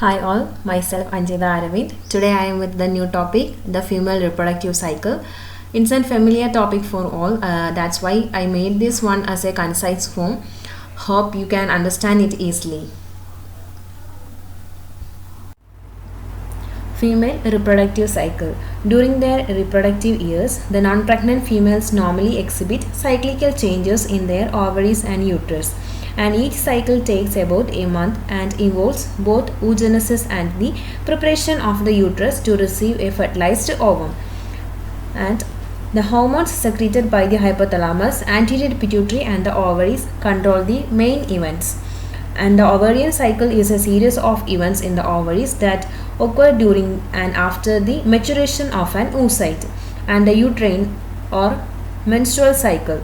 Hi all, myself Anjita Aravind. Today I am with the new topic, the female reproductive cycle. It's a familiar topic for all. That's why I made this one as a concise form. Hope you can understand it easily. Female reproductive cycle. During their reproductive years, the non-pregnant females normally exhibit cyclical changes in their ovaries and uterus, and each cycle takes about a month and involves both oogenesis and the preparation of the uterus to receive a fertilized ovum. And the hormones secreted by the hypothalamus, anterior pituitary and the ovaries control the main events. And the ovarian cycle is a series of events in the ovaries that occur during and after the maturation of an oocyte. And the uterine or menstrual cycle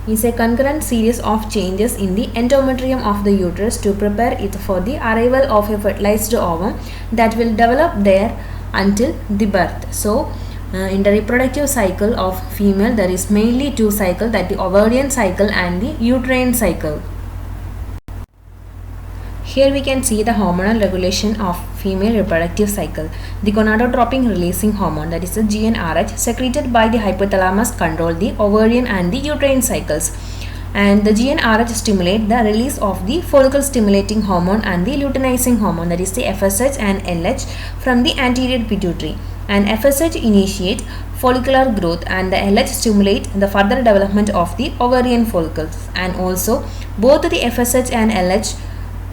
is a concurrent series of changes in the endometrium of the uterus to prepare it for the arrival of a fertilized ovum that will develop there until the birth. So, in the reproductive cycle of female, there is mainly two cycles, that the ovarian cycle and the uterine cycle. Here we can see the hormonal regulation of female reproductive cycle. The gonadotropin releasing hormone, that is the GnRH, secreted by the hypothalamus control the ovarian and the uterine cycles. And the GnRH stimulate the release of the follicle stimulating hormone and the luteinizing hormone, that is the FSH and LH, from the anterior pituitary. And FSH initiate follicular growth and the LH stimulate the further development of the ovarian follicles. And also both the FSH and LH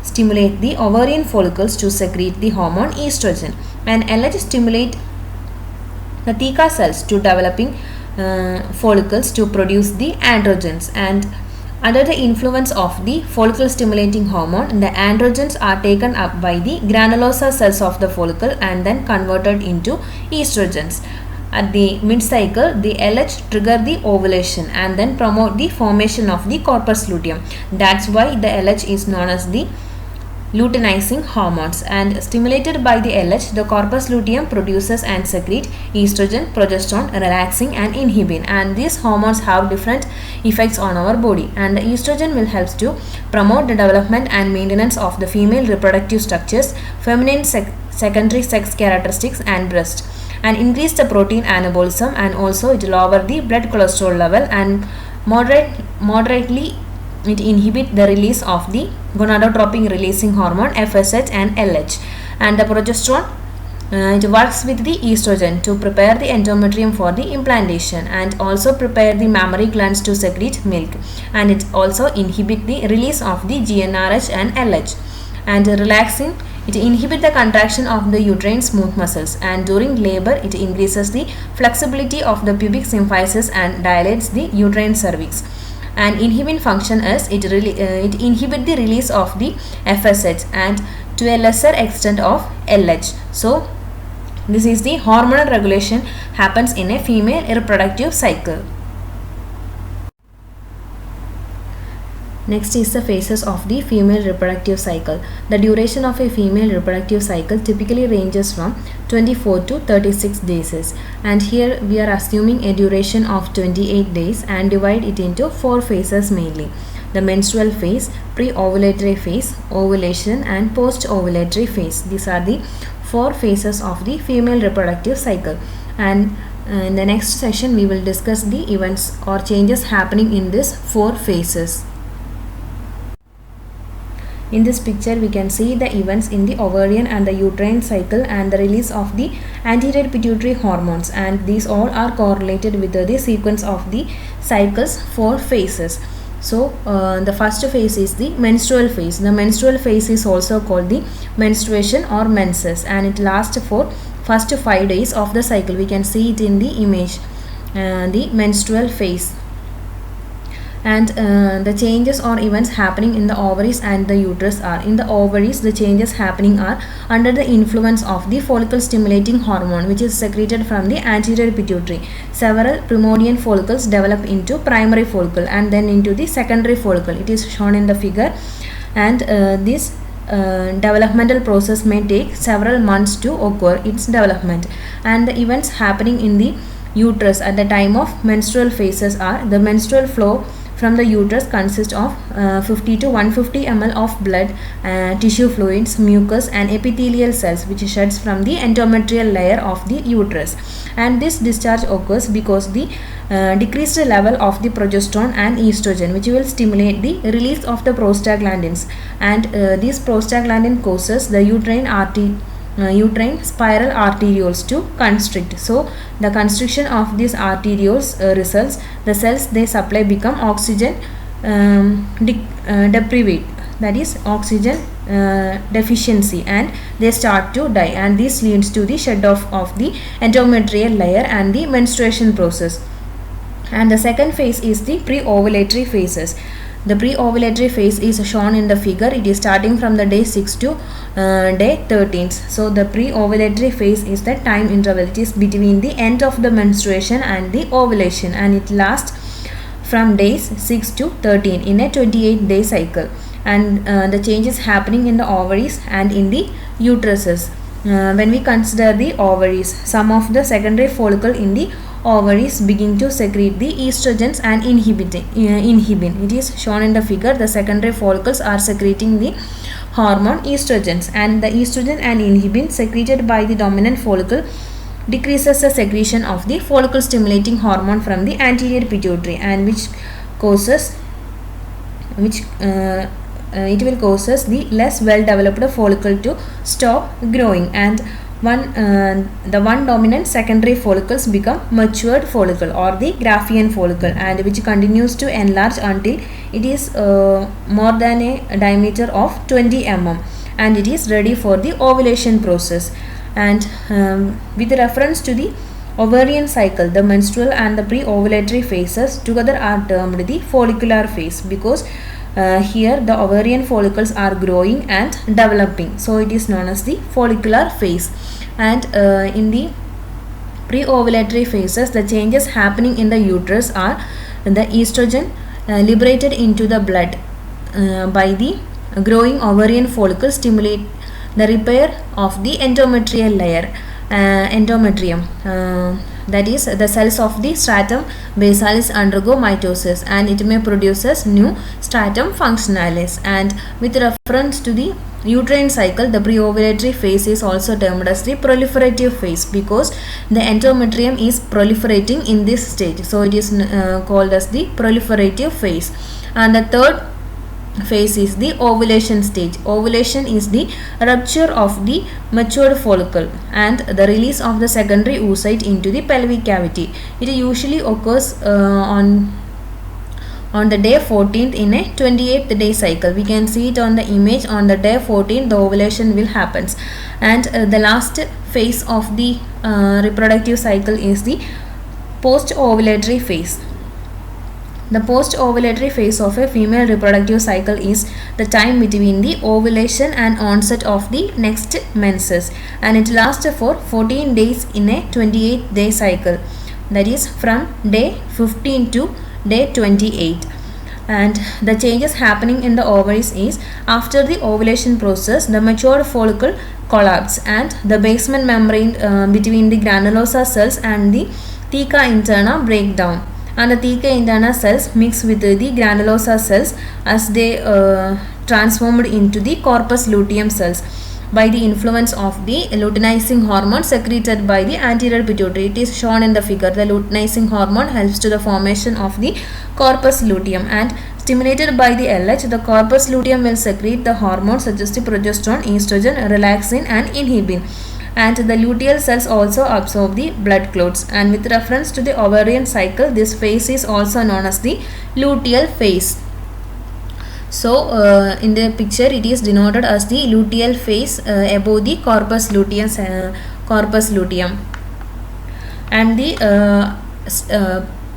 stimulate the ovarian follicles to secrete the hormone estrogen, and LH stimulate the theca cells to developing follicles to produce the androgens. And under the influence of the follicle stimulating hormone, the androgens are taken up by the granulosa cells of the follicle and then converted into estrogens. At the mid-cycle, the LH trigger the ovulation and then promote the formation of the corpus luteum. That's why the LH is known as the luteinizing hormones. And stimulated by the LH, the corpus luteum produces and secrete estrogen, progesterone, relaxin and inhibin, and these hormones have different effects on our body. And the estrogen will help to promote the development and maintenance of the female reproductive structures, feminine secondary sex characteristics and breast, and increase the protein anabolism, and also it lower the blood cholesterol level, and moderately it inhibits the release of the gonadotropin releasing hormone FSH and LH. And the progesterone, it works with the estrogen to prepare the endometrium for the implantation and also prepare the mammary glands to secrete milk, and it also inhibits the release of the GnRH and LH. And relaxing, it inhibits the contraction of the uterine smooth muscles, and during labor it increases the flexibility of the pubic symphysis and dilates the uterine cervix. And inhibin function is it inhibit the release of the FSH and to a lesser extent of LH. So this is the hormonal regulation happens in a female reproductive cycle. Next is the phases of the female reproductive cycle. The duration of a female reproductive cycle typically ranges from 24 to 36 days, and here we are assuming a duration of 28 days and divide it into 4 phases mainly: the menstrual phase, pre-ovulatory phase, ovulation and post-ovulatory phase. These are the 4 phases of the female reproductive cycle, and in the next session we will discuss the events or changes happening in these 4 phases. In this picture we can see the events in the ovarian and the uterine cycle and the release of the anterior pituitary hormones, and these all are correlated with the sequence of the cycle's 4 phases. So the first phase is the menstrual phase. The menstrual phase is also called the menstruation or menses, and it lasts for first 5 days of the cycle. We can see it in the image, the menstrual phase. And the changes or events happening in the ovaries and the uterus are: in the ovaries, the changes happening are under the influence of the follicle stimulating hormone, which is secreted from the anterior pituitary. Several primordial follicles develop into primary follicle and then into the secondary follicle. It is shown in the figure, and this developmental process may take several months to occur its development. And the events happening in the uterus at the time of menstrual phases are: the menstrual flow from the uterus consists of 50 to 150 ml of blood, tissue fluids, mucus and epithelial cells which sheds from the endometrial layer of the uterus. And this discharge occurs because the decreased level of the progesterone and estrogen, which will stimulate the release of the prostaglandins, and this prostaglandin causes the uterine spiral arterioles to constrict. So the constriction of these arterioles results the cells they supply become oxygen deprivate, that is oxygen deficiency, and they start to die, and this leads to the shed off of the endometrial layer and the menstruation process. And the second phase is the pre-ovulatory phases. The pre-ovulatory phase is shown in the figure. It is starting from the day 6 to day 13. So the pre-ovulatory phase is the time interval. It is between the end of the menstruation and the ovulation, and it lasts from days 6 to 13 in a 28-day cycle. And the changes happening in the ovaries and in the uteruses. When we consider the ovaries, some of the secondary follicle in the ovaries begin to secrete the estrogens and inhibin. It is shown in the figure. The secondary follicles are secreting the hormone estrogens, and the estrogen and inhibin secreted by the dominant follicle decreases the secretion of the follicle stimulating hormone from the anterior pituitary, and which it will causes the less well developed follicle to stop growing, and the one dominant secondary follicles become matured follicle or the Graafian follicle, and which continues to enlarge until it is more than a diameter of 20 mm, and it is ready for the ovulation process. And with reference to the ovarian cycle, the menstrual and the pre-ovulatory phases together are termed the follicular phase, because here the ovarian follicles are growing and developing, so it is known as the follicular phase. And in the pre-ovulatory phases, the changes happening in the uterus are the estrogen liberated into the blood by the growing ovarian follicle stimulate the repair of the endometrial layer, endometrium, that is the cells of the stratum basalis undergo mitosis, and it may produces new stratum functionalis. And with reference to the uterine cycle, the pre-ovulatory phase is also termed as the proliferative phase, because the endometrium is proliferating in this stage, so it is called as the proliferative phase. And the third phase is the ovulation stage. Ovulation is the rupture of the matured follicle and the release of the secondary oocyte into the pelvic cavity. It usually occurs on the day 14th in a 28th day cycle. We can see it on the image. On the day 14th the ovulation will happen, and the last phase of the reproductive cycle is the post-ovulatory phase. The post-ovulatory phase of a female reproductive cycle is the time between the ovulation and onset of the next menses, and it lasts for 14 days in a 28-day cycle, that is from day 15 to day 28. And the changes happening in the ovaries is, after the ovulation process, the matured follicle collapse and the basement membrane between the granulosa cells and the theca interna break down, and the theca interna cells mix with the granulosa cells as they transformed into the corpus luteum cells by the influence of the luteinizing hormone secreted by the anterior pituitary. It is shown in the figure. The luteinizing hormone helps to the formation of the corpus luteum, and stimulated by the LH, the corpus luteum will secrete the hormones such as the progesterone, estrogen, relaxin and inhibin, and the luteal cells also absorb the blood clots. And with reference to the ovarian cycle, this phase is also known as the luteal phase. So in the picture it is denoted as the luteal phase above the corpus luteum. And the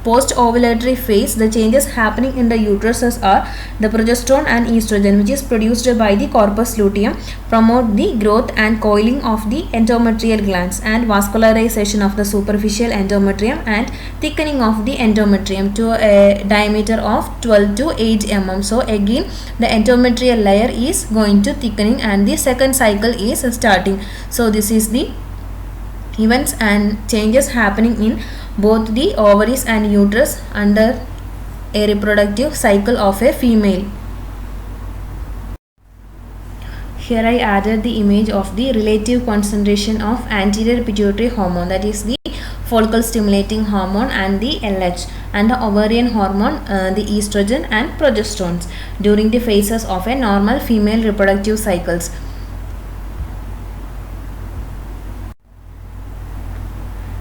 post-ovulatory phase, the changes happening in the uteruses are the progesterone and estrogen, which is produced by the corpus luteum, promote the growth and coiling of the endometrial glands, and vascularization of the superficial endometrium and thickening of the endometrium to a diameter of 12 to 8 mm. So again the endometrial layer is going to thickening and the second cycle is starting. So this is the events and changes happening in both the ovaries and uterus under a reproductive cycle of a female. Here I added the image of the relative concentration of anterior pituitary hormone, that is the follicle stimulating hormone and the LH, and the ovarian hormone, the estrogen and progesterones during the phases of a normal female reproductive cycles.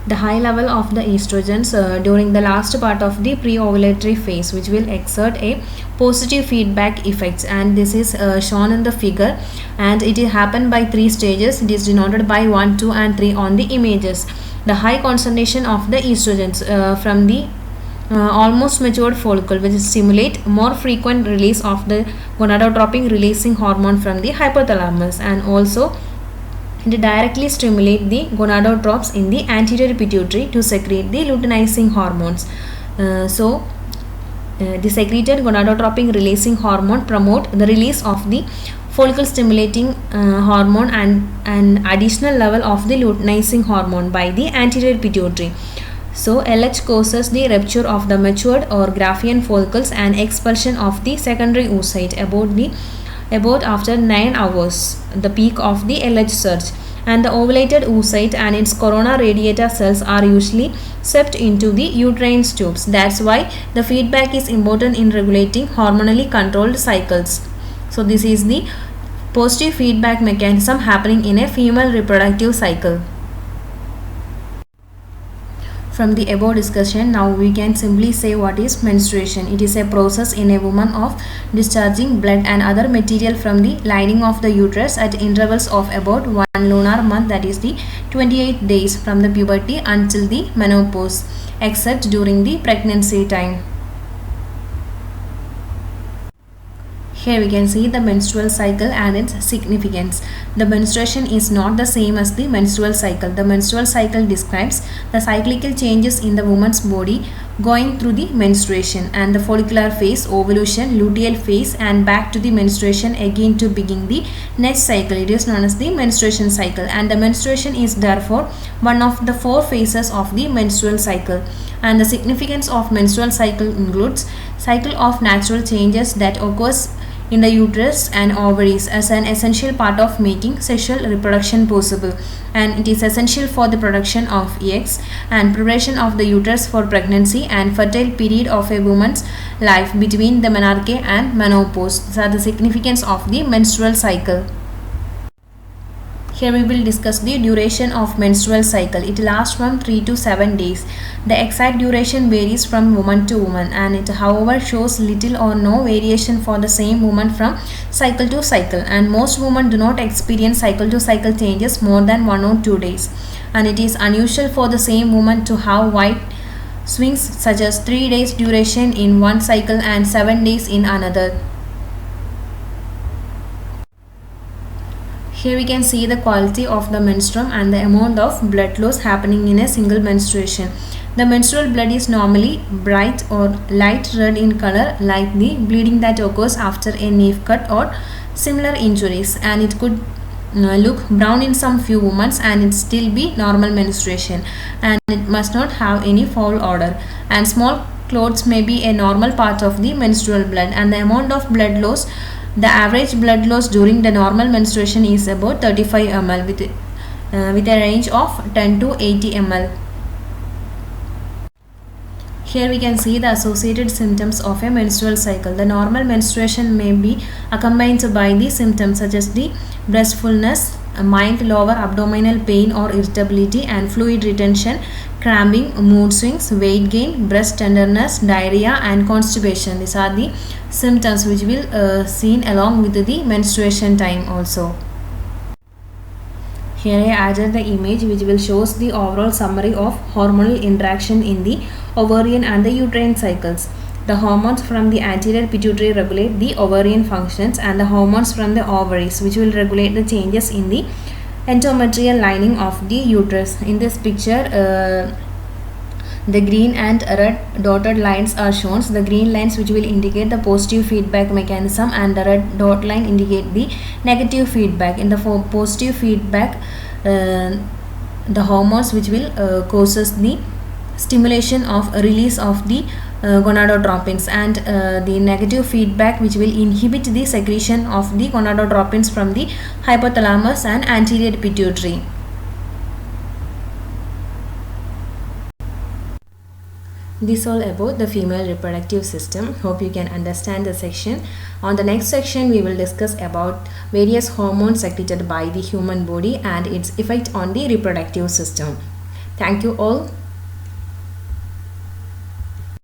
The high level of the estrogens during the last part of the pre-ovulatory phase, which will exert a positive feedback effects, and this is shown in the figure, and it is happened by 3 stages. It is denoted by 1, 2 and 3 on the images. The high concentration of the estrogens from the almost matured follicle will stimulate more frequent release of the gonadotropin releasing hormone from the hypothalamus, and also it directly stimulate the gonadotropes in the anterior pituitary to secrete the luteinizing hormones. The secreted gonadotropin releasing hormone promote the release of the follicle stimulating hormone and an additional level of the luteinizing hormone by the anterior pituitary. So LH causes the rupture of the matured or Graafian follicles and expulsion of the secondary oocyte about after 9 hours, the peak of the LH surge, and the ovulated oocyte and its corona radiata cells are usually swept into the uterine tubes. That's why the feedback is important in regulating hormonally controlled cycles. So this is the positive feedback mechanism happening in a female reproductive cycle. From the above discussion, now we can simply say what is menstruation. It is a process in a woman of discharging blood and other material from the lining of the uterus at intervals of about 1 lunar month, that is the 28 days from the puberty until the menopause, except during the pregnancy time. Here we can see the menstrual cycle and its significance. The menstruation is not the same as the menstrual cycle. The menstrual cycle describes the cyclical changes in the woman's body going through the menstruation and the follicular phase, ovulation, luteal phase, and back to the menstruation again to begin the next cycle. It is known as the menstruation cycle, and the menstruation is therefore one of the 4 phases of the menstrual cycle. And the significance of menstrual cycle includes cycle of natural changes that occurs in the uterus and ovaries as an essential part of making sexual reproduction possible, and it is essential for the production of eggs and preparation of the uterus for pregnancy and fertile period of a woman's life between the menarche and menopause. These are the significance of the menstrual cycle. Here we will discuss the duration of menstrual cycle. It lasts from 3 to 7 days. The exact duration varies from woman to woman, and it however shows little or no variation for the same woman from cycle to cycle, and most women do not experience cycle to cycle changes more than 1 or 2 days, and it is unusual for the same woman to have wide swings such as 3 days duration in one cycle and 7 days in another. Here we can see the quality of the menstruum and the amount of blood loss happening in a single menstruation. The menstrual blood is normally bright or light red in color, like the bleeding that occurs after a knife cut or similar injuries, and it could look brown in some few women and it still be normal menstruation, and it must not have any foul odor, and small clots may be a normal part of the menstrual blood, and the amount of blood loss, the average blood loss during the normal menstruation is about 35 ml with a range of 10 to 80 ml. Here we can see the associated symptoms of a menstrual cycle. The normal menstruation may be accompanied by the symptoms such as the breast fullness, a mild lower abdominal pain or irritability, and fluid retention, cramping, mood swings, weight gain, breast tenderness, diarrhea, and constipation. These are the symptoms which will seen along with the menstruation time also. Here I added the image which will shows the overall summary of hormonal interaction in the ovarian and the uterine cycles. The hormones from the anterior pituitary regulate the ovarian functions, and the hormones from the ovaries which will regulate the changes in the endometrial lining of the uterus. In this picture, the green and red dotted lines are shown. The green lines which will indicate the positive feedback mechanism, and the red dot line indicate the negative feedback. In the positive feedback, the hormones which will causes the stimulation of release of the gonadotropins, and the negative feedback which will inhibit the secretion of the gonadotropins from the hypothalamus and anterior pituitary. This all about the female reproductive system. Hope you can understand the section. On the next section, we will discuss about various hormones secreted by the human body and its effect on the reproductive system. Thank you all.